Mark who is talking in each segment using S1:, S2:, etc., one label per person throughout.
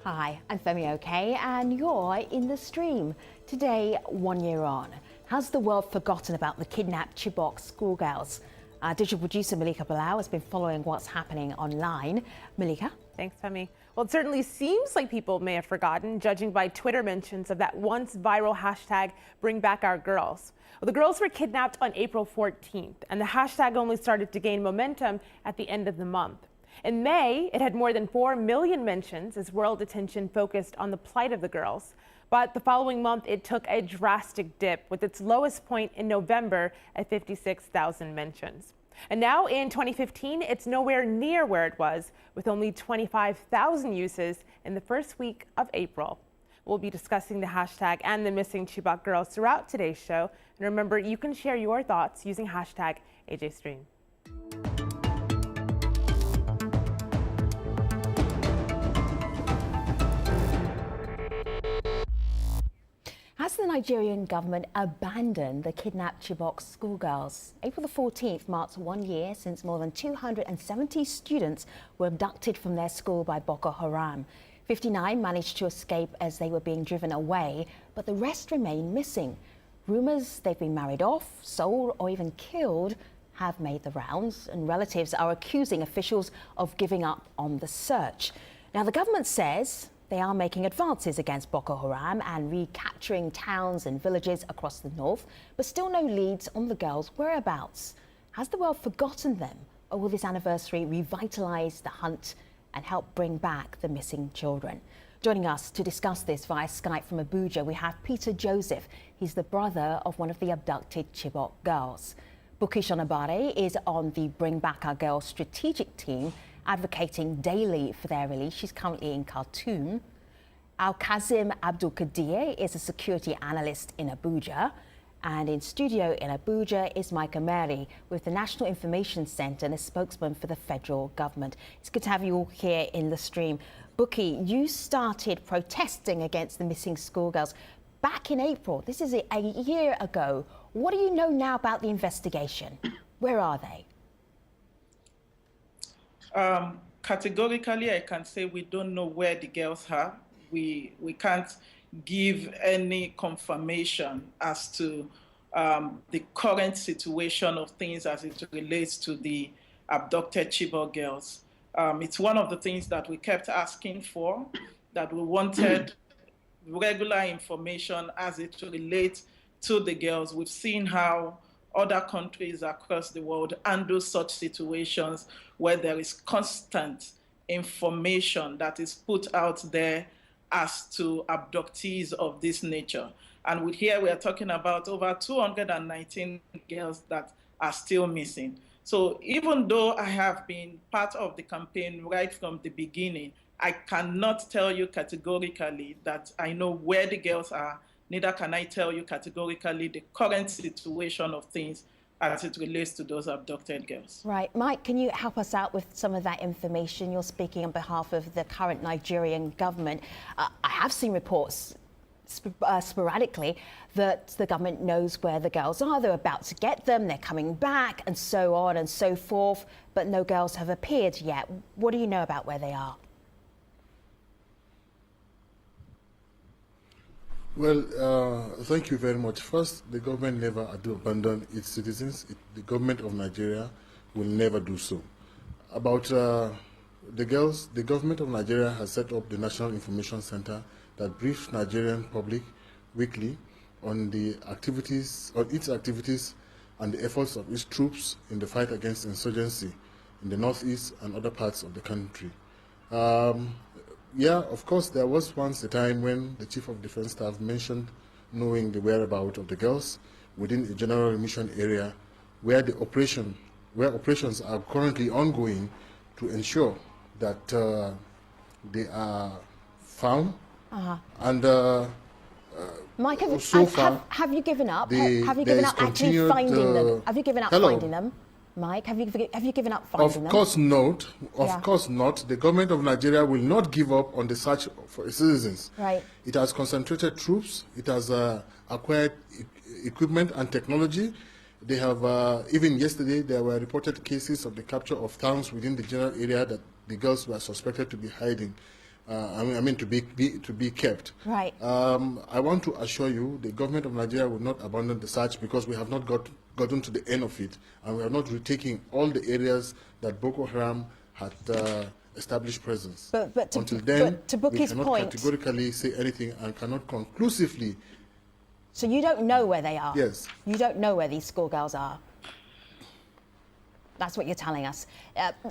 S1: Hi, I'm Femi OK, and you're in the stream. Today, 1 year on, has the world forgotten about the kidnapped Chibok schoolgirls? Our digital producer Malika Bilal has been following what's happening online. Malika?
S2: Thanks, Femi. Well, it certainly seems like people may have forgotten, judging by Twitter mentions of that once viral hashtag, Bring Back Our Girls. Well, the girls were kidnapped on April 14th, and the hashtag only started to gain momentum at the end of the month. In May, it had more than 4 million mentions as world attention focused on the plight of the girls. But the following month, it took a drastic dip, with its lowest point in November at 56,000 mentions. And now in 2015, it's nowhere near where it was, with only 25,000 uses in the first week of April. We'll be discussing the hashtag and the missing Chibok girls throughout today's show. And remember, you can share your thoughts using hashtag AJStream.
S1: Has the Nigerian government abandoned the kidnapped Chibok schoolgirls? April the 14th marks 1 year since more than 270 students were abducted from their school by Boko Haram. 59 managed to escape as they were being driven away, but the rest remain missing. Rumours they've been married off, sold or even killed have made the rounds, and relatives are accusing officials of giving up on the search. Now, the government says they are making advances against Boko Haram and recapturing towns and villages across the north, but still no leads on the girls' whereabouts. Has the world forgotten them, or will this anniversary revitalise the hunt and help bring back the missing children? Joining us to discuss this via Skype from Abuja, we have Peter Joseph. He's the brother of one of the abducted Chibok girls. Buki Shonabare is on the Bring Back Our Girls strategic team, advocating daily for their release. She's currently in Khartoum. Al-Kazim Abdul-Kadir is a security analyst in Abuja. And in studio in Abuja is Micah Mary with the National Information Centre and a spokesman for the federal government. It's good to have you all here in the stream. Buki, you started protesting against the missing schoolgirls back in April. This is a year ago. What do you know now about the investigation? Where are they?
S3: Categorically, I can say we don't know where the girls are. We can't give any confirmation as to the current situation of things as it relates to the abducted Chibok girls. It's one of the things that we kept asking for, that we wanted regular information as it relates to the girls. We've seen how other countries across the world handle such situations where there is constant information that is put out there as to abductees of this nature. And here we are talking about over 219 girls that are still missing. So even though I have been part of the campaign right from the beginning, I cannot tell you categorically that I know where the girls are. Neither can I tell you categorically the current situation of things as it relates to those abducted girls.
S1: Right. Mike, can you help us out with some of that information? You're speaking on behalf of the current Nigerian government. I have seen reports sporadically that the government knows where the girls are. They're about to get them, they're coming back, and so on and so forth, but no girls have appeared yet. What do you know about where they are?
S4: Well, thank you very much. First, the government never abandoned its citizens. The government of Nigeria will never do so. About the girls, the government of Nigeria has set up the National Information Center that briefs Nigerian public weekly on the activities, on its activities and the efforts of its troops in the fight against insurgency in the northeast and other parts of the country. Yeah, of course, there was once a time when the Chief of Defense Staff mentioned knowing the whereabouts of the girls within a general mission area where operations are currently ongoing to ensure that they are found. And
S1: Mike, have you given up? Have you given up actually finding them? Have you given up finding them? Mike, have you given up finding them?
S4: Of course not. Of course not. The government of Nigeria will not give up on the search for its citizens.
S1: Right.
S4: It has concentrated troops. It has acquired equipment and technology. They have, even yesterday, there were reported cases of the capture of towns within the general area that the girls were suspected to be hiding. I mean to be kept.
S1: Right.
S4: I want to assure you, the government of Nigeria will not abandon the search because we have not gotten to the end of it, and we are not retaking all the areas that Boko Haram had established presence.
S1: But to
S4: we
S1: Buki's
S4: cannot
S1: point,
S4: categorically say anything and cannot conclusively.
S1: so you don't know where they are?
S4: Yes.
S1: You don't know where these schoolgirls are? That's what you're telling us.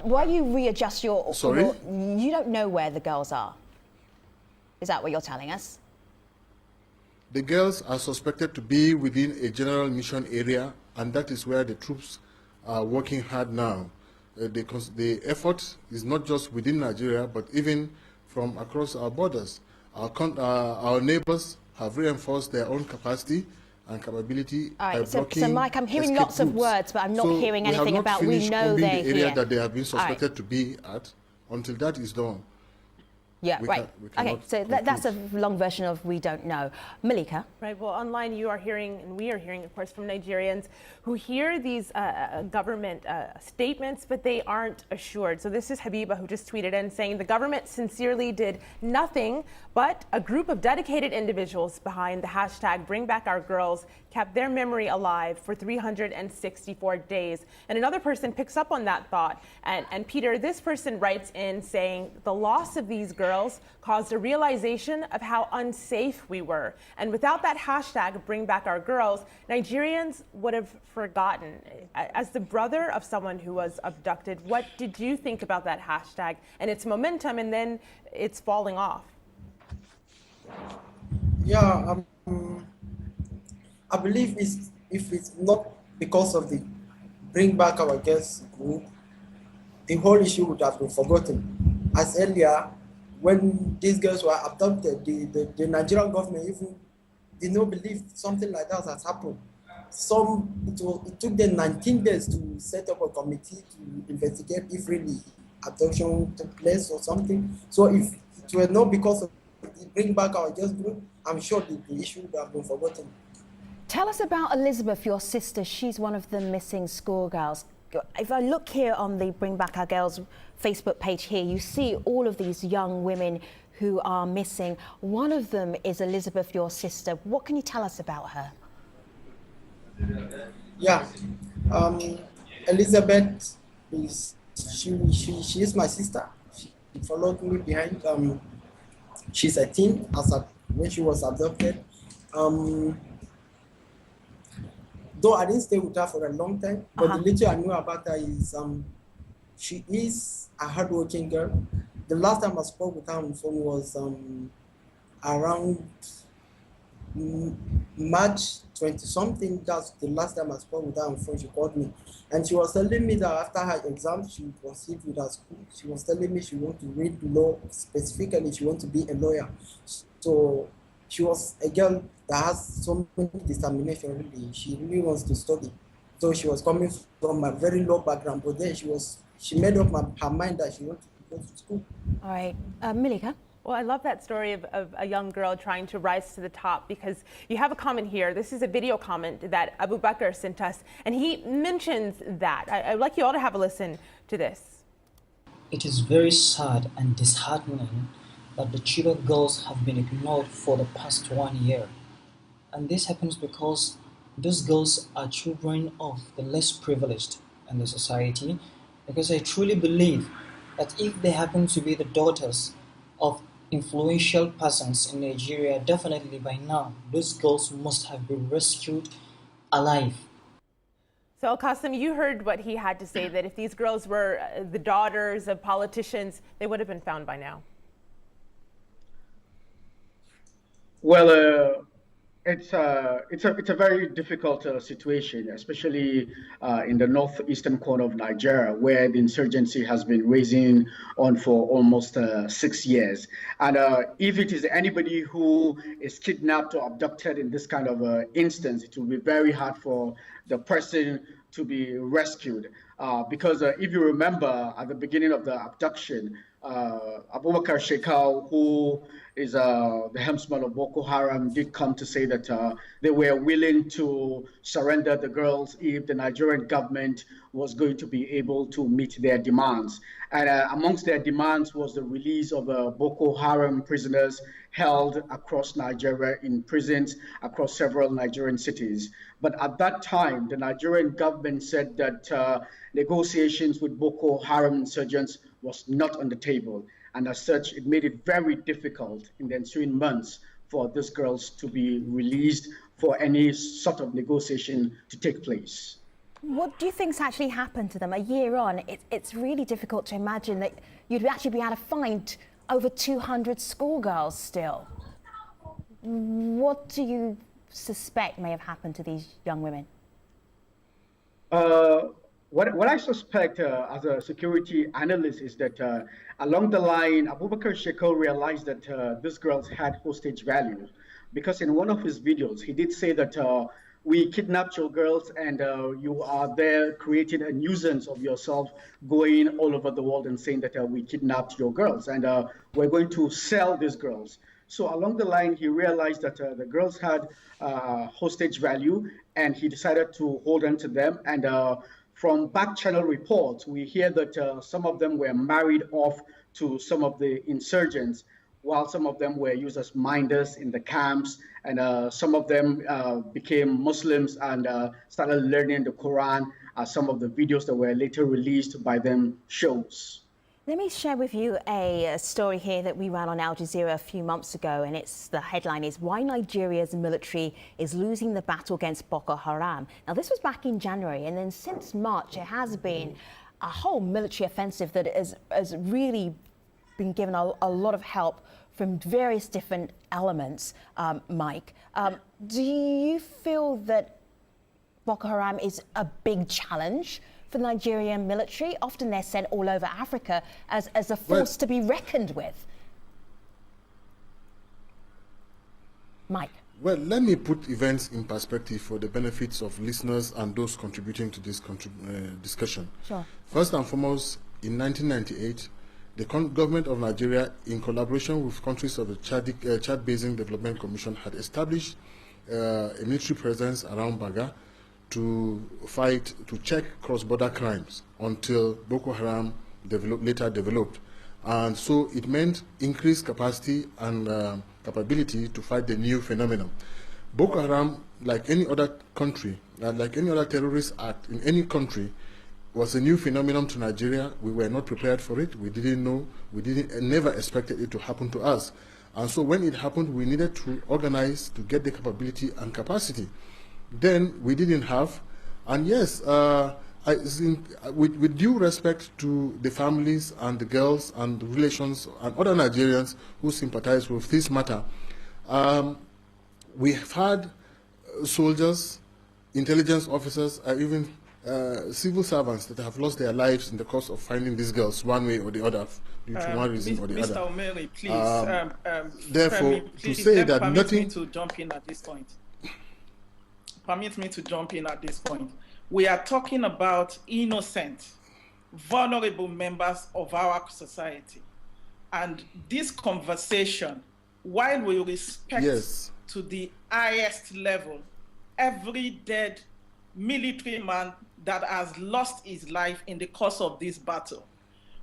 S1: Why you readjust your...
S4: Sorry?
S1: You don't know where the girls are? Is that what you're telling us?
S4: The girls are suspected to be within a general mission area, and that is where the troops are working hard now. The effort is not just within Nigeria, but even from across our borders. Our neighbors have reinforced their own capacity and capability by blocking.
S1: So Mike, I'm hearing
S4: escape
S1: lots of
S4: routes.
S1: words, but I'm not hearing anything about
S4: we
S1: know they're
S4: the area
S1: here.
S4: that they have been suspected to be at. Until that is done.
S1: Yeah, right. Okay, so that's a long version of we don't know. Malika?
S2: Right, well, online you are hearing, and we are hearing, of course, from Nigerians who hear these government statements, but they aren't assured. So this is Habiba, who just tweeted in saying the government sincerely did nothing, but a group of dedicated individuals behind the hashtag Bring Back Our Girls kept their memory alive for 364 days. And another person picks up on that thought. And Peter, this person writes in saying the loss of these girls caused a realization of how unsafe we were. And without that hashtag, Bring Back Our Girls, Nigerians would have forgotten. As the brother of someone who was abducted, what did you think about that hashtag and its momentum and then its falling off?
S5: Yeah, I believe if it's not because of the Bring Back Our Girls group, the whole issue would have been forgotten. As earlier, when these girls were abducted, the Nigerian government even did not believe something like that has happened. It took them 19 days to set up a committee to investigate if really abduction took place or something. So if it were not because of the Bring Back Our Girls group, I'm sure the issue would have been forgotten.
S1: Tell us about Elizabeth, your sister. She's one of the missing schoolgirls. If I look here on the Bring Back Our Girls Facebook page here, you see all of these young women who are missing. One of them is Elizabeth, your sister. What can you tell us about her?
S5: Yeah, Elizabeth she is my sister. She followed me behind. She's a teen when she was abducted. Though I didn't stay with her for a long time, but the little I knew about her is she is a hardworking girl. The last time I spoke with her on the phone was around March 20-something. That's the last time I spoke with her on the phone. She called me. And she was telling me that after her exam, she proceeded with her school. She was telling me she wanted to read law, specifically she wanted to be a lawyer. So she was a girl that has so much determination, really. She really wants to study. So she was coming from a very low background, but then she made up her mind that she wanted to go to school.
S1: All right, Malika?
S2: Well, I love that story of a young girl trying to rise to the top, because you have a comment here. This is a video comment that Abu Bakr sent us, and he mentions that. I'd like you all to have a listen to this.
S6: It is very sad and disheartening that the Chibok girls have been ignored for the past 1 year. And this happens because those girls are children of the less privileged in the society, because I truly believe that if they happen to be the daughters of influential persons in Nigeria, definitely by now, those girls must have been rescued alive.
S2: So Al-Qasim, you heard what he had to say, that if these girls were the daughters of politicians, they would have been found by now.
S7: Well, it's a very difficult situation, especially in the northeastern corner of Nigeria, where the insurgency has been raging on for almost 6 years. And if it is anybody who is kidnapped or abducted in this kind of instance, it will be very hard for the person to be rescued. Because if you remember at the beginning of the abduction, Abubakar Shekau, who is the helmsman of Boko Haram, did come to say that they were willing to surrender the girls if the Nigerian government was going to be able to meet their demands. And amongst their demands was the release of Boko Haram prisoners held across Nigeria in prisons across several Nigerian cities. But at that time, the Nigerian government said that negotiations with Boko Haram insurgents was not on the table. And as such, it made it very difficult in the ensuing months for these girls to be released for any sort of negotiation to take place.
S1: What do you think's actually happened to them? A year on, it's really difficult to imagine that you'd actually be able to find over 200 schoolgirls still. What do you suspect may have happened to these young women?
S7: What I suspect as a security analyst is that along the line, Abubakar Shekau realized that these girls had hostage value, because in one of his videos, he did say that we kidnapped your girls and you are there creating a nuisance of yourself, going all over the world and saying that we kidnapped your girls and we're going to sell these girls. So along the line, he realized that the girls had hostage value, and he decided to hold on to them. And from back channel reports, we hear that some of them were married off to some of the insurgents, while some of them were used as minders in the camps, and some of them became Muslims and started learning the Quran, as some of the videos that were later released by them shows.
S1: Let me share with you a story here that we ran on Al Jazeera a few months ago, and the headline is "Why Nigeria's Military is Losing the Battle Against Boko Haram." Now, this was back in January, and then since March, it has been a whole military offensive that has really been given a lot of help from various different elements, Mike. Do you feel that Boko Haram is a big challenge for the Nigerian military? Often they're sent all over Africa as a force to be reckoned with. Mike.
S4: Well, let me put events in perspective for the benefits of listeners and those contributing to this discussion.
S1: Sure.
S4: First and foremost, in 1998, the government of Nigeria, in collaboration with countries of the Chad Basin Development Commission, had established a military presence around Baga to check cross-border crimes until Boko Haram later developed. And so it meant increased capacity and capability to fight the new phenomenon. Boko Haram, like any other country, like any other terrorist act in any country, was a new phenomenon to Nigeria. We were not prepared for it. We didn't know. We never expected it to happen to us. And so when it happened, we needed to organize to get the capability and capacity. Then we didn't have. And yes, with due respect to the families and the girls and the relations and other Nigerians who sympathize with this matter, we have had soldiers, intelligence officers, even civil servants that have lost their lives in the course of finding these girls one way or the other, due to one reason or the other.
S3: Mr. Omeri, please.
S4: Therefore, to say that nothing.
S3: Permit me to jump in at this point. Permit me to jump in at this point. We are talking about innocent, vulnerable members of our society. And this conversation, while we respect to the highest level every dead military man that has lost his life in the course of this battle,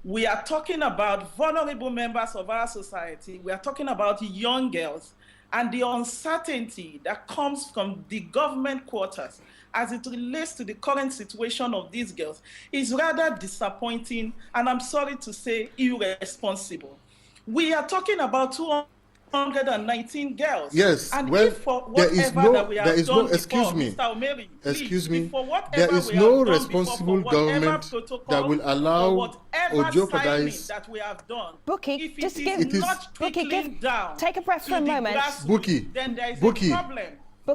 S3: we are talking about vulnerable members of our society. We are talking about young girls, and the uncertainty that comes from the government quarters as it relates to the current situation of these girls is rather disappointing, and I'm sorry to say irresponsible. We are talking about 219 girls.
S4: Yes,
S3: and
S4: well,
S3: if for whatever that we have done before, Mr. Omeri,
S4: excuse me,
S3: there
S4: is no responsible government that will allow or jeopardize
S3: that we have done.
S1: Bookie,
S3: If it is not trickling down,
S1: take a breath for a moment.
S4: Bookie,
S3: then there is
S4: Bookie,
S3: a problem.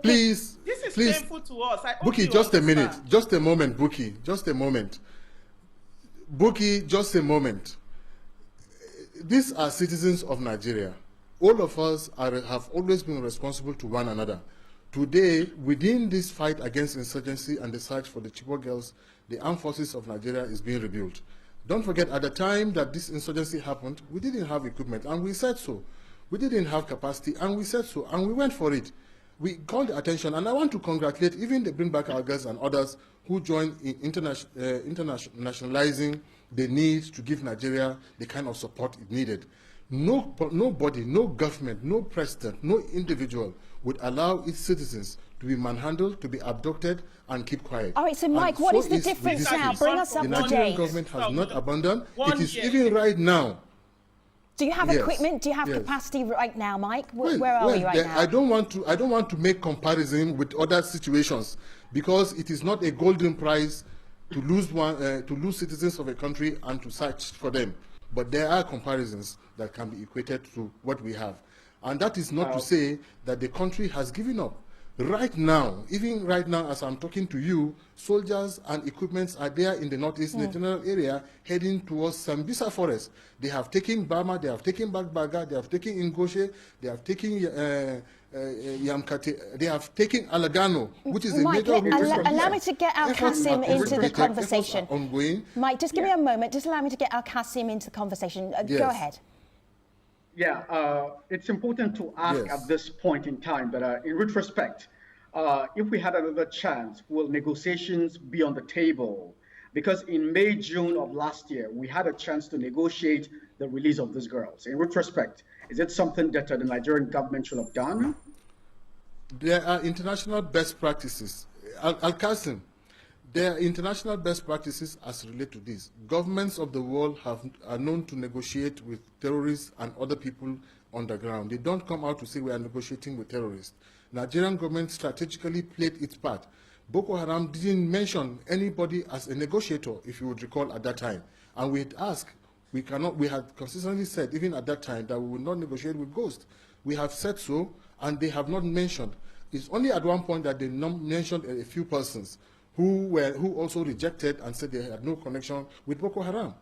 S4: Please,
S3: This is
S4: please,
S3: painful to us. I hope
S4: Bookie,
S3: you
S4: just
S3: understand.
S4: a minute, just a moment, Bookie, just a moment. Bookie, just a moment. These are citizens of Nigeria. All of us have always been responsible to one another. Today, within this fight against insurgency and the search for the Chibok girls, the armed forces of Nigeria is being rebuilt. Don't forget, at the time that this insurgency happened, we didn't have equipment, and we said so. We didn't have capacity, and we said so, and we went for it. We called attention, and I want to congratulate even the Bring Back Our Girls and others who joined in internationalizing the need to give Nigeria the kind of support it needed. Nobody, no government, no president, no individual would allow its citizens to be manhandled, to be abducted, and keep quiet.
S1: All right, so Mike, what is the difference now? Bring us up to date.
S4: The Nigerian government has not abandoned. It is even right now.
S1: Do you have equipment? Do you have capacity right now, Mike? Where are we right now?
S4: I don't want to make comparison with other situations, because it is not a golden prize to lose citizens of a country and to search for them. But there are comparisons that can be equated to what we have. And that is not to say that the country has given up. Right now, even right now as I'm talking to you, soldiers and equipments are there in the northeast, in the general area, heading towards Sambisa Forest. They have taken Bama, they have taken Bagbaga, they have taken Ingoshe, they have taken Yamkate, they have taken Alagano, which is
S1: Mike,
S4: a major
S1: allow me to get Al Qasim into the conversation.
S4: Ongoing.
S1: Mike, just give me a moment. Just allow me to get Al Qasim into the conversation. Go ahead.
S7: Yeah, it's important to ask at this point in time that in retrospect, if we had another chance, will negotiations be on the table? Because in May, June of last year, we had a chance to negotiate the release of these girls. In retrospect, is it something that the Nigerian government should have done?
S4: There are international best practices. Al-Qasim, there are international best practices as relate to this. Governments of the world are known to negotiate with terrorists and other people on the ground. They don't come out to say we are negotiating with terrorists. Nigerian government strategically played its part. Boko Haram didn't mention anybody as a negotiator, if you would recall at that time. And we had asked, we had consistently said, even at that time, that we would not negotiate with ghosts. We have said so, and they have not mentioned. It's only at one point that they mentioned a few persons who also rejected and said they had no connection with Boko Haram.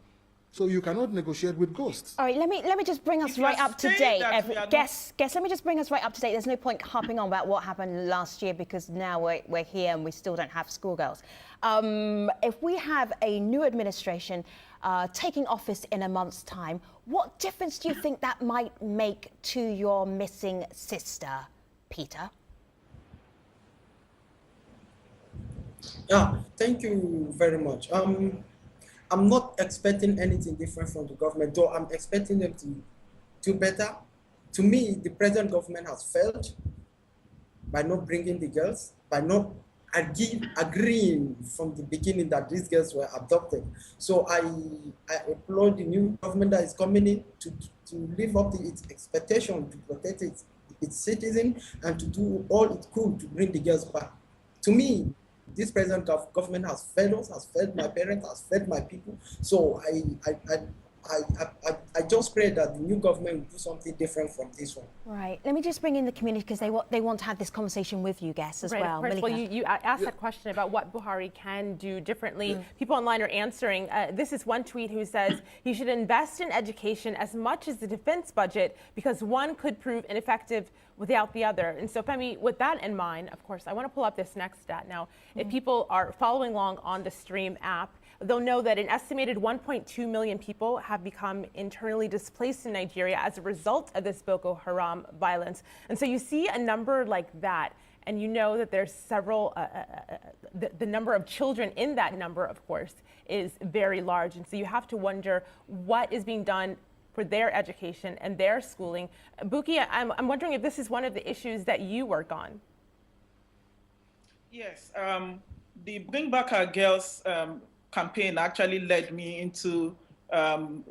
S4: So you cannot negotiate with ghosts.
S1: All right, let me just bring us right up to date. Guess, let me just bring us right up to date. There's no point harping on about what happened last year, because now we're here and we still don't have schoolgirls. If we have a new administration taking office in a month's time, what difference do you think that might make to your missing sister, Peter?
S5: Yeah, thank you very much. I'm not expecting anything different from the government, though I'm expecting them to do better. To me, the present government has failed by not bringing the girls, by not agreeing from the beginning that these girls were abducted. So I applaud the new government that is coming in to live up to its expectation, to protect its citizens, and to do all it could to bring the girls back. To me, this present government has failed us, has failed my parents, has failed my people. So I just pray that the new government will do something different from this one.
S1: Right. Let me just bring in the community, because they want to have this conversation with you, guests, as well.
S2: Of course. Well, you asked that question about what Buhari can do differently. People online are answering. This is one tweet who says he should invest in education as much as the defense budget, because one could prove ineffective without the other. And so, Femi, with that in mind, of course, I want to pull up this next stat now. If people are following along on the Stream app, they'll know that an estimated 1.2 million people have become internally displaced in Nigeria as a result of this Boko Haram violence. And so you see a number like that, and you know that there's several, the number of children in that number, of course, is very large. And so you have to wonder what is being done for their education and their schooling. Buki, I'm wondering if this is one of the issues that you work on.
S3: Yes, the Bring Back Our Girls campaign actually led me into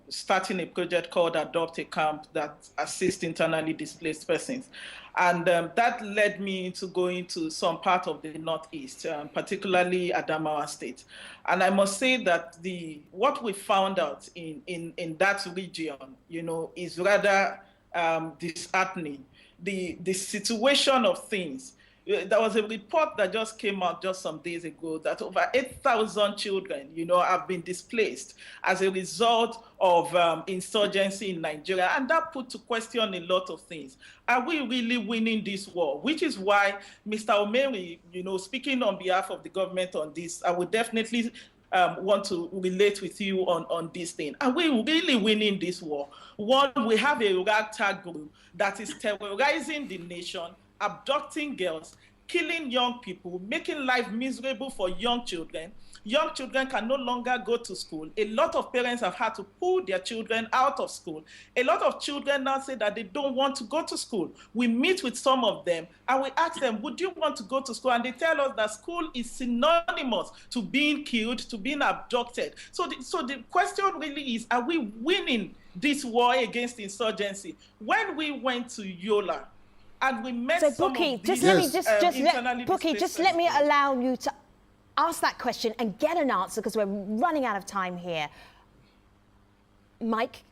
S3: starting a project called Adopt a Camp that assists internally displaced persons. And that led me into going to some part of the Northeast, particularly Adamawa State. And I must say that what we found out in that region, is rather disheartening. The situation of things. There was a report that just came out just some days ago that over 8,000 children, have been displaced as a result of insurgency in Nigeria. And that put to question a lot of things. Are we really winning this war? Which is why, Mr. Omeri, speaking on behalf of the government on this, I would definitely want to relate with you on this thing. Are we really winning this war? One, we have a ragtag group that is terrorizing the nation, abducting girls, killing young people, making life miserable for young children. Young children can no longer go to school. A lot of parents have had to pull their children out of school. A lot of children now say that they don't want to go to school. We meet with some of them and we ask them, would you want to go to school? And they tell us that school is synonymous to being killed, to being abducted. So the question really is, are we winning this war against insurgency? When we went to Yola, and we met some
S1: Bookie,
S3: of these
S1: just let me allow you to ask that question and get an answer because we're running out of time here. Mike,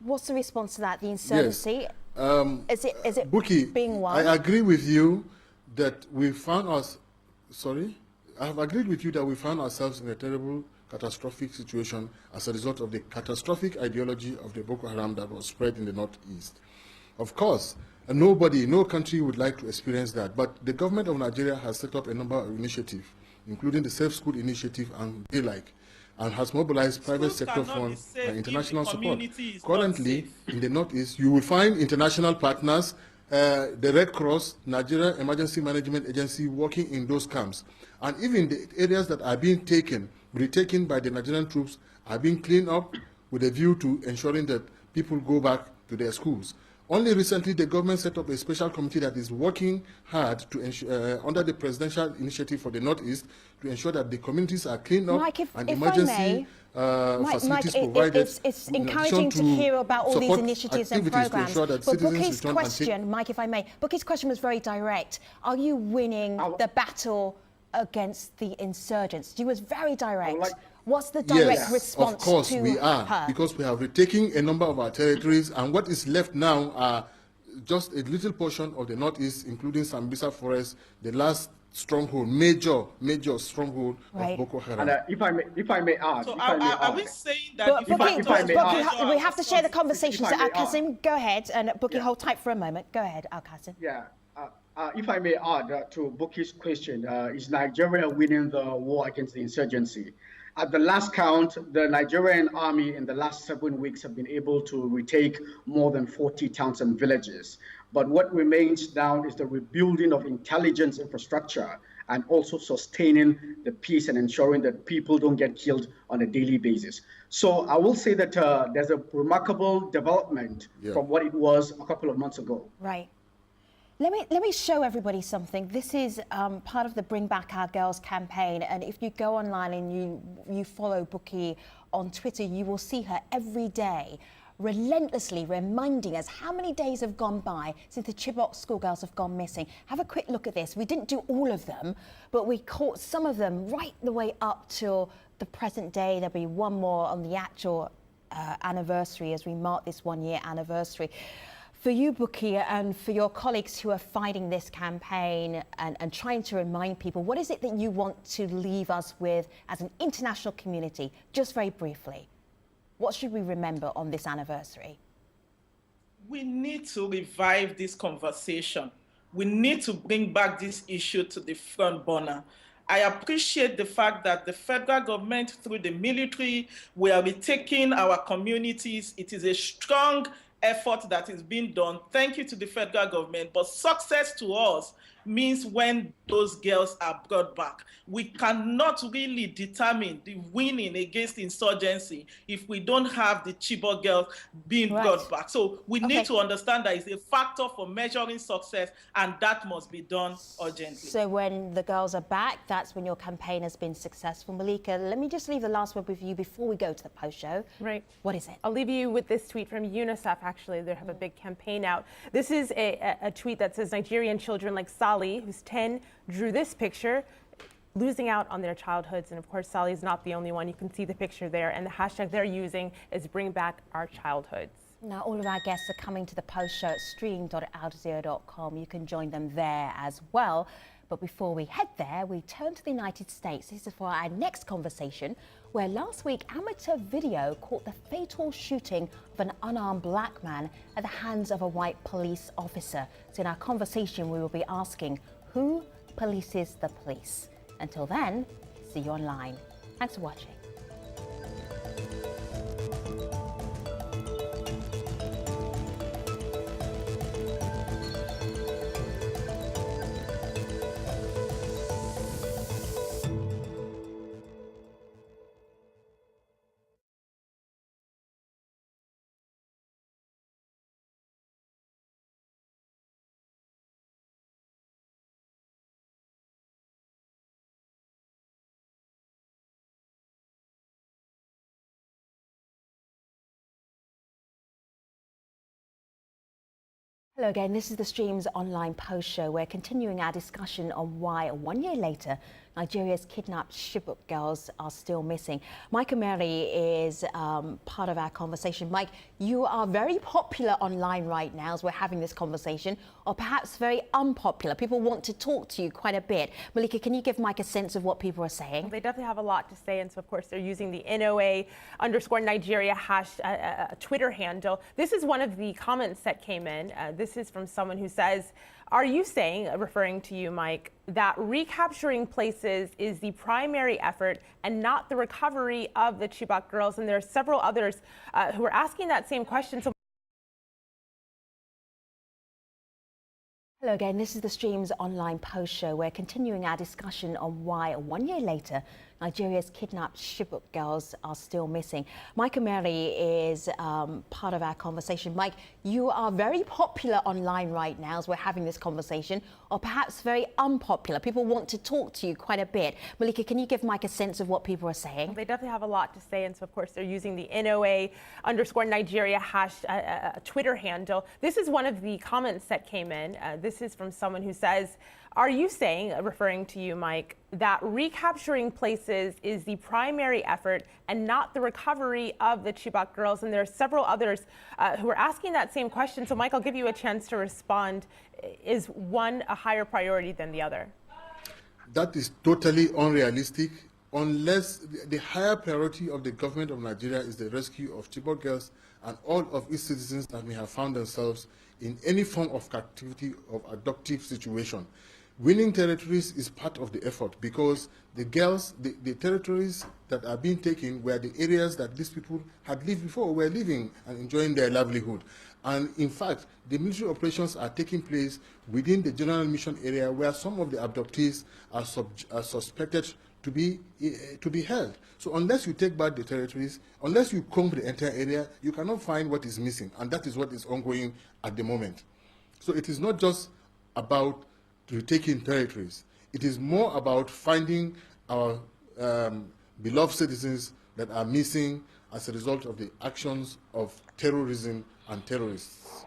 S1: what's the response to that? The insurgency? Yes. Is it
S4: Bookie,
S1: being won?
S4: I agree with you that we found us. Sorry, I have agreed with you that we found ourselves in a terrible, catastrophic situation as a result of the catastrophic ideology of the Boko Haram that was spread in the northeast. Of course, nobody, no country would like to experience that. But the government of Nigeria has set up a number of initiatives, including the Safe School Initiative and the like, and has mobilized private sector funds and international support. Currently, in the Northeast, you will find international partners, the Red Cross, Nigeria Emergency Management Agency working in those camps. And even the areas that are being retaken by the Nigerian troops are being cleaned up with a view to ensuring that people go back to their schools. Only recently, the government set up a special committee that is working hard to ensure, under the presidential initiative for the Northeast, to ensure that the communities are cleaned up and emergency facilities provided.
S1: It's encouraging to hear about all these initiatives and programs. But Bookie's question, Mike, if I may, Bookie's question was very direct. Are you winning the battle against the insurgents? She was very direct. What's the direct response?
S4: Of course we are, because we have retaken a number of our territories, and what is left now are just a little portion of the Northeast, including Sambisa Forest, the last stronghold, major stronghold of Boko Haram.
S7: And if I may add,
S3: so are we saying that
S1: we have to share the conversation? So Al-Qasim, go ahead, and Bookie, hold tight for a moment. Go ahead, Al-Qasim.
S7: Yeah. If I may add to Bookie's question, is Nigeria winning the war against the insurgency? At the last count, the Nigerian army in the last 7 weeks have been able to retake more than 40 towns and villages. But what remains now is the rebuilding of intelligence infrastructure and also sustaining the peace and ensuring that people don't get killed on a daily basis. So I will say that there's a remarkable development from what it was a couple of months ago.
S1: Right. Let me show everybody something. This is part of the Bring Back Our Girls campaign, and if you go online and you follow Bookie on Twitter, you will see her every day relentlessly reminding us how many days have gone by since the Chibok schoolgirls have gone missing. Have a quick look at this. We didn't do all of them, but we caught some of them right the way up till the present day. There'll be one more on the actual anniversary as we mark this 1 year anniversary. For you, Bookie, and for your colleagues who are fighting this campaign and trying to remind people, what is it that you want to leave us with as an international community? Just very briefly, what should we remember on this anniversary?
S3: We need to revive this conversation. We need to bring back this issue to the front burner. I appreciate the fact that the federal government, through the military, we are retaking our communities. It is a strong effort that is being done. Thank you to the federal government. But success to us means when those girls are brought back. We cannot really determine the winning against insurgency if we don't have the Chibok girls being brought back. So we need to understand that it's a factor for measuring success, and that must be done urgently.
S1: So when the girls are back, that's when your campaign has been successful. Malika, let me just leave the last word with you before we go to the post show.
S2: Right.
S1: What is it?
S2: I'll leave you with this tweet from UNICEF, actually. They have a big campaign out. This is a tweet that says Nigerian children like Sally, who's 10, drew this picture, losing out on their childhoods. And of course, Sally is not the only one. You can see the picture there. And the hashtag they're using is Bring Back Our Childhoods.
S1: Now, all of our guests are coming to the post show at stream.aljazeera.com. You can join them there as well. But before we head there, we turn to the United States. This is for our next conversation, where last week amateur video caught the fatal shooting of an unarmed black man at the hands of a white police officer. So in our conversation, we will be asking, who polices the police? Until then, see you online. Thanks for watching. Hello again, this is the Stream's online post show. We're continuing our discussion on why 1 year later Nigeria's kidnapped Chibok girls are still missing. Mike Mary is part of our conversation. Mike, you are very popular online right now as we're having this conversation, or perhaps very unpopular. People want to talk to you quite a bit. Malika, can you give Mike a sense of what people are saying?
S2: They definitely have a lot to say, and so of course they're using the NOA_Nigeria Twitter handle. This is one of the comments that came in. This is from someone who says, "Are you saying," referring to you, Mike, "that recapturing places is the primary effort and not the recovery of the Chibok girls?" And there are several others who are asking that same question. So
S1: hello again, this is the Stream's online post show. We're continuing our discussion on why 1 year later Nigeria's kidnapped Chibok girls are still missing. Mike Mary is part of our conversation. Mike, you are very popular online right now as we're having this conversation, or perhaps very unpopular. People want to talk to you quite a bit. Malika, can you give Mike a sense of what people are saying?
S2: They definitely have a lot to say, and so of course they're using the NOA_Nigeria Twitter handle. This is one of the comments that came in. This is from someone who says, "Are you saying," referring to you, Mike, "that recapturing places is the primary effort and not the recovery of the Chibok girls?" And there are several others who are asking that same question. So, Mike, I'll give you a chance to respond. Is one a higher priority than the other?
S4: That is totally unrealistic, unless the higher priority of the government of Nigeria is the rescue of Chibok girls and all of its citizens that may have found themselves in any form of captivity or adoptive situation. Winning territories is part of the effort, because the girls, the territories that are being taken were the areas that these people had lived before, were living and enjoying their livelihood. And in fact, the military operations are taking place within the general mission area, where some of the abductees are suspected to be held. So unless you take back the territories, unless you comb the entire area, you cannot find what is missing, and that is what is ongoing at the moment. So it is not just about retaking territories. It is more about finding our beloved citizens that are missing as a result of the actions of terrorism and terrorists.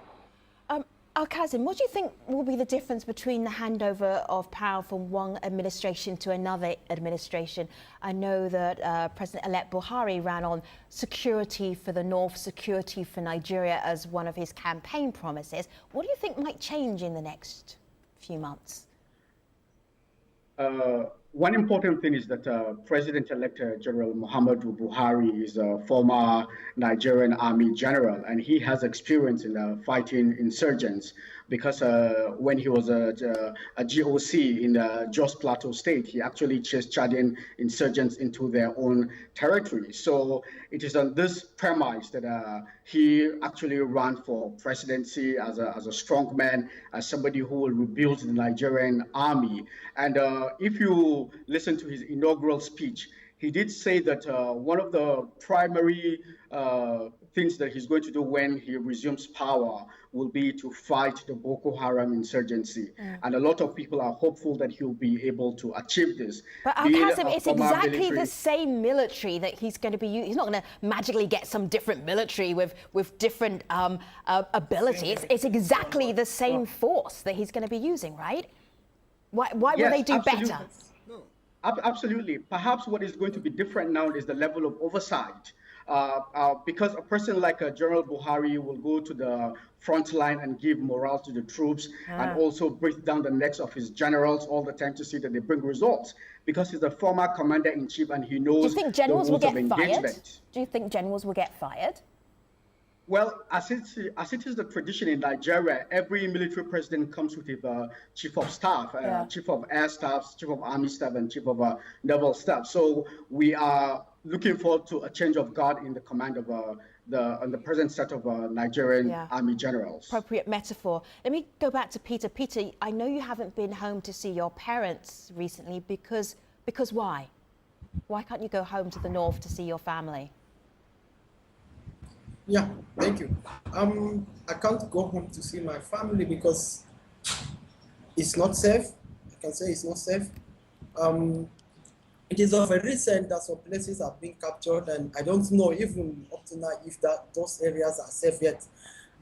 S1: Al-Kazim, what do you think will be the difference between the handover of power from one administration to another administration? I know that President-elect Buhari ran on security for the North, security for Nigeria as one of his campaign promises. What do you think might change in the next few months?
S7: One important thing is that President-elect General Muhammadu Buhari is a former Nigerian Army general, and he has experience in fighting insurgents, because when he was a GOC in Jos Plateau State, he actually chased Chadian insurgents into their own territory. So it is on this premise that he actually ran for presidency as a strong man, as somebody who will rebuild the Nigerian army. And if you listen to his inaugural speech, he did say that one of the primary things that he's going to do when he resumes power will be to fight the Boko Haram insurgency. And a lot of people are hopeful that he'll be able to achieve this.
S1: But Al-Kazim, it's exactly the same military that he's going to be using. He's not going to magically get some different military with different ability. It's exactly the same force that he's going to be using, right? Why will they do better?
S7: No. Absolutely. Perhaps what is going to be different now is the level of oversight. Because a person like General Buhari will go to the front line and give morale to the troops, and also breathe down the necks of his generals all the time to see that they bring results, because he's the former commander-in-chief and he knows.
S1: Do you think generals will get fired? Do you think generals will get fired?
S7: Well, as it is the tradition in Nigeria, every military president comes with a chief of staff, chief of air staff, chief of army staff, and chief of naval staff. So we are looking forward to a change of guard in the command of the present set of Nigerian army generals.
S1: Appropriate metaphor. Let me go back to Peter. Peter, I know you haven't been home to see your parents recently because why? Why can't you go home to the north to see your family?
S5: Yeah, thank you. I can't go home to see my family because it's not safe. I can say it's not safe. It is of a recent that some places are being captured, and I don't know even up to now if those areas are safe yet.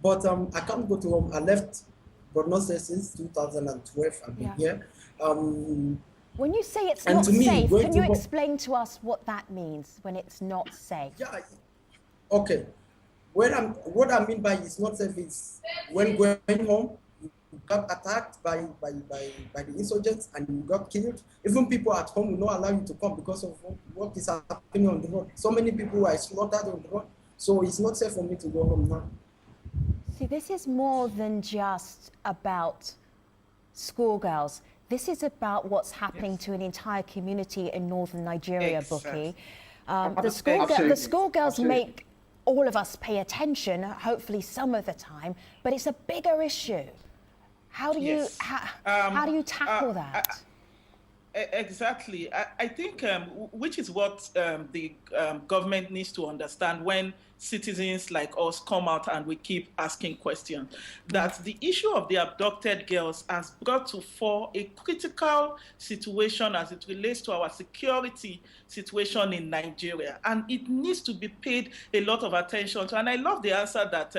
S5: But I can't go to home. I left but not safe since 2012. I've been here.
S1: When you say it's
S5: and
S1: not
S5: to me,
S1: safe,
S5: going
S1: can
S5: to
S1: you
S5: work-
S1: explain to us what that means when it's not safe?
S5: Yeah. Okay. What I mean by it's not safe is when going home, you got attacked by the insurgents and you got killed. Even people at home will not allow you to come because of what is happening on the road. So many people are slaughtered on the road. So it's not safe for me to go home now.
S1: See, this is more than just about schoolgirls. This is about what's happening to an entire community in northern Nigeria,
S3: Exactly.
S1: Bookie. The schoolgirls
S7: Absolutely.
S1: make all of us pay attention, hopefully some of the time, but it's a bigger issue. How do you,
S3: Yes.
S1: how do you tackle that?
S3: Exactly. I think, which is what the government needs to understand when citizens like us come out and we keep asking questions, that the issue of the abducted girls has brought to fore a critical situation as it relates to our security situation in Nigeria. And it needs to be paid a lot of attention to. And I love the answer that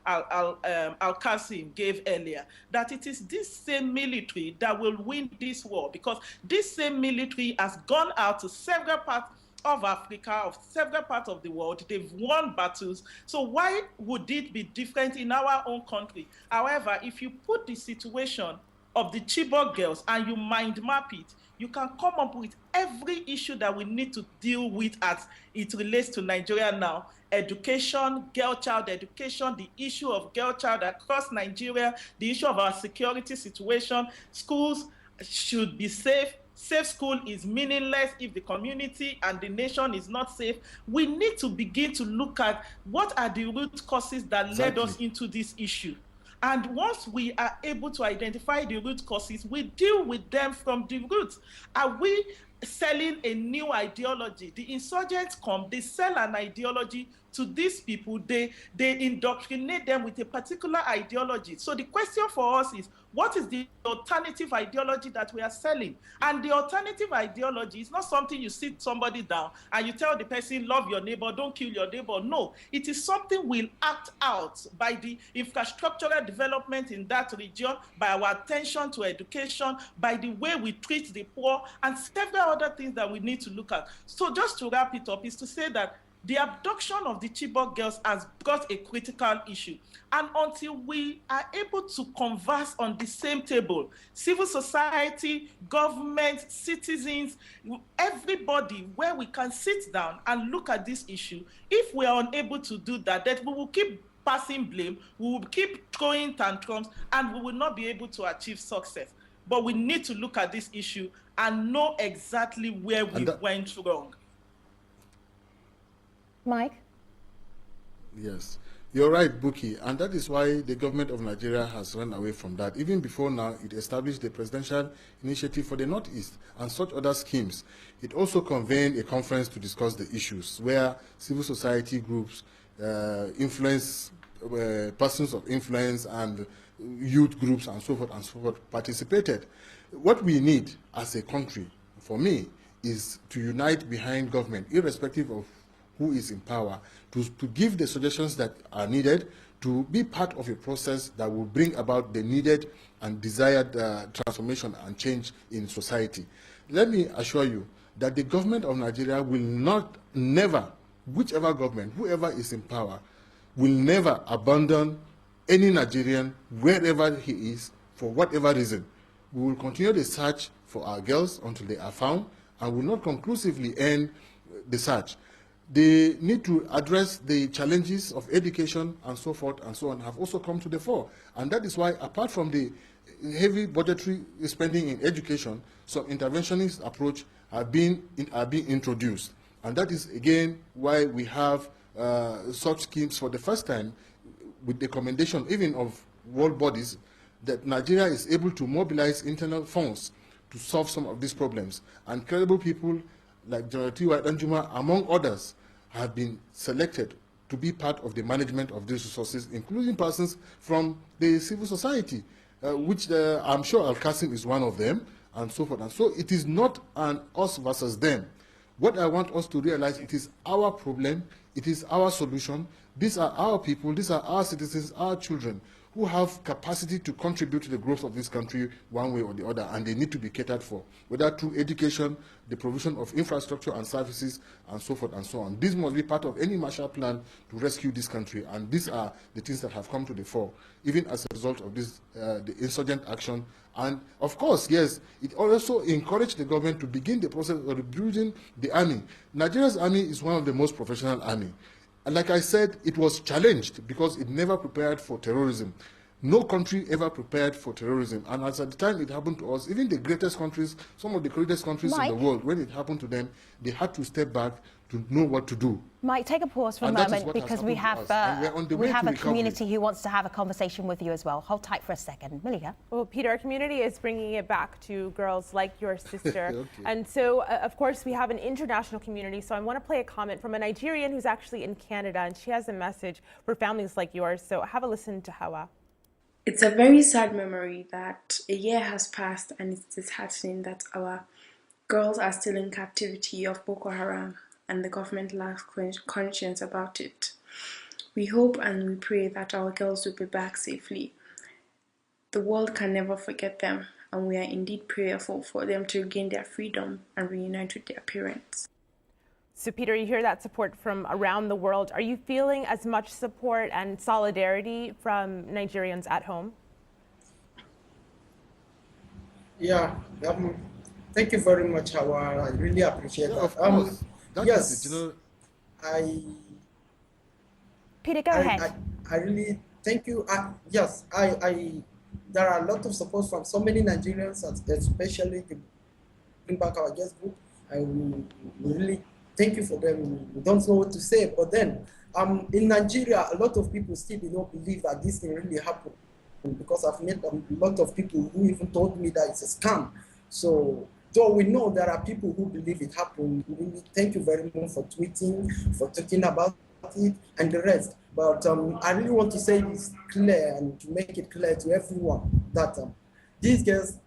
S3: Al-Qasim gave earlier, that it is this same military that will win this war, because this same military has gone out to several parts of Africa, of several parts of the world. They've won battles. So why would it be different in our own country? However, if you put the situation of the Chibok girls and you mind map it, you can come up with every issue that we need to deal with as it relates to Nigeria now. Education, girl-child education, the issue of girl-child across Nigeria, the issue of our security situation. Schools should be safe. Safe school is meaningless if the community and the nation is not safe. We need to begin to look at what are the root causes that led us into this issue. And once we are able to identify the root causes, we deal with them from the roots. Are we selling a new ideology? The insurgents come, they sell an ideology to these people, they indoctrinate them with a particular ideology. So the question for us is, what is the alternative ideology that we are selling? And the alternative ideology is not something you sit somebody down and you tell the person, love your neighbor, don't kill your neighbor. No, it is something we'll act out by the infrastructural development in that region, by our attention to education, by the way we treat the poor, and several other things that we need to look at. So just to wrap it up is to say that the abduction of the Chibok girls has brought a critical issue. And until we are able to converse on the same table, civil society, government, citizens, everybody, where we can sit down and look at this issue, if we are unable to do that, then we will keep passing blame, we will keep throwing tantrums, and we will not be able to achieve success. But we need to look at this issue and know exactly where we went wrong.
S1: Mike?
S4: Yes, you're right, Buki, and that is why the government of Nigeria has run away from that. Even before now, it established the Presidential Initiative for the Northeast and such other schemes. It also convened a conference to discuss the issues where civil society groups, persons of influence and youth groups and so forth participated. What we need as a country, for me, is to unite behind government, irrespective of who is in power, to give the suggestions that are needed, to be part of a process that will bring about the needed and desired transformation and change in society. Let me assure you that the government of Nigeria will never, whichever government, whoever is in power, will never abandon any Nigerian wherever he is for whatever reason. We will continue the search for our girls until they are found and will not conclusively end the search. The need to address the challenges of education and so forth and so on have also come to the fore. And that is why, apart from the heavy budgetary spending in education, some interventionist approach are being introduced. And that is, again, why we have such schemes for the first time, with the commendation even of world bodies, that Nigeria is able to mobilize internal funds to solve some of these problems. And credible people like Jonathan Danjuma, among others, have been selected to be part of the management of these resources, including persons from the civil society, which I'm sure Al-Qasim is one of them, and so forth. And so it is not an us versus them. What I want us to realize, it is our problem, it is our solution. These are our people, these are our citizens, our children, who have capacity to contribute to the growth of this country one way or the other, and they need to be catered for, whether through education, the provision of infrastructure and services, and so forth and so on. This must be part of any Marshall Plan to rescue this country, and these are the things that have come to the fore, even as a result of this, the insurgent action. And of course, yes, it also encouraged the government to begin the process of rebuilding the army. Nigeria's army is one of the most professional army. And like I said, it was challenged because it never prepared for terrorism. No country ever prepared for terrorism. And as at the time it happened to us, even the greatest countries, some of the greatest countries in the world, when it happened to them, they had to step back to know what to do.
S1: Mike, take a pause for a moment because we have a community who wants to have a conversation with you as well. Hold tight for a second. Malika.
S2: Well, Peter, our community is bringing it back to girls like your sister. Okay. And so, of course, we have an international community. So I want to play a comment from a Nigerian who's actually in Canada, and she has a message for families like yours. So have a listen to Hawa.
S8: It's a very sad memory that a year has passed, and it's disheartening that our girls are still in captivity of Boko Haram, and the government lacks conscience about it. We hope and we pray that our girls will be back safely. The world can never forget them, and we are indeed prayerful for them to regain their freedom and reunite with their parents.
S2: So, Peter, you hear that support from around the world. Are you feeling as much support and solidarity from Nigerians at home?
S5: Yeah, thank you very much, Hawa. I really appreciate that.
S4: Of course.
S5: Yes,
S1: Peter, go ahead.
S5: I really thank you. Yes, there are a lot of support from so many Nigerians, especially the Bring Back Our Girls group. I really thank you for them. We don't know what to say, but then in Nigeria, a lot of people still do not believe that this can really happen, because I've met a lot of people who even told me that it's a scam. So though we know there are people who believe it happened, really thank you very much for tweeting, for talking about it, and the rest. But I really want to say this clear and to make it clear to everyone that these girls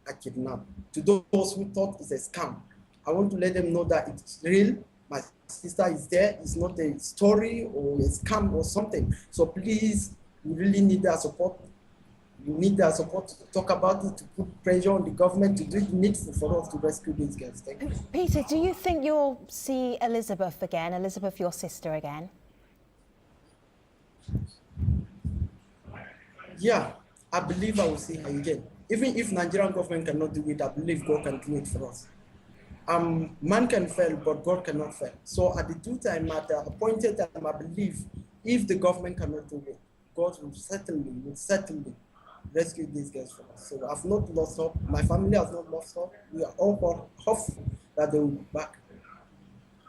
S5: are kidnapped. To those who thought it's a scam, I want to let them know that it's real. My sister is there. It's not a story or a scam or something. So please, we really need their support. We need their support to talk about it, to put pressure on the government to do it needful for us to rescue these girls. Thank you.
S1: Peter, do you think you'll see Elizabeth again, Elizabeth, your sister again?
S5: Yeah, I believe I will see her again. Even if Nigerian government cannot do it, I believe God can do it for us. Man can fail, but God cannot fail. So at the due time, at the appointed time, I believe if the government cannot do it, God will certainly rescue these girls from us. So I've not lost hope. My family has not lost hope. We are all hopeful that they will be back.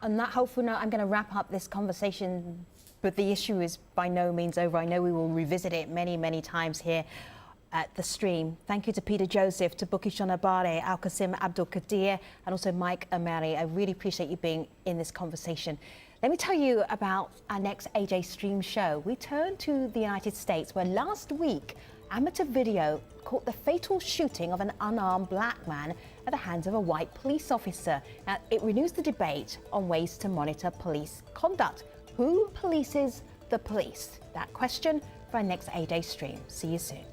S1: On that hopeful note, I'm going to wrap up this conversation, but the issue is by no means over. I know we will revisit it many, many times here at the stream. Thank you to Peter Joseph, to Buki Shonabare, Al-Qasim Abdul Qadir, and also Mike Ameri. I really appreciate you being in this conversation. Let me tell you about our next AJ Stream show. We turn to the United States, where last week, amateur video caught the fatal shooting of an unarmed black man at the hands of a white police officer. Now, it renews the debate on ways to monitor police conduct. Who polices the police? That question for our next AJ Stream. See you soon.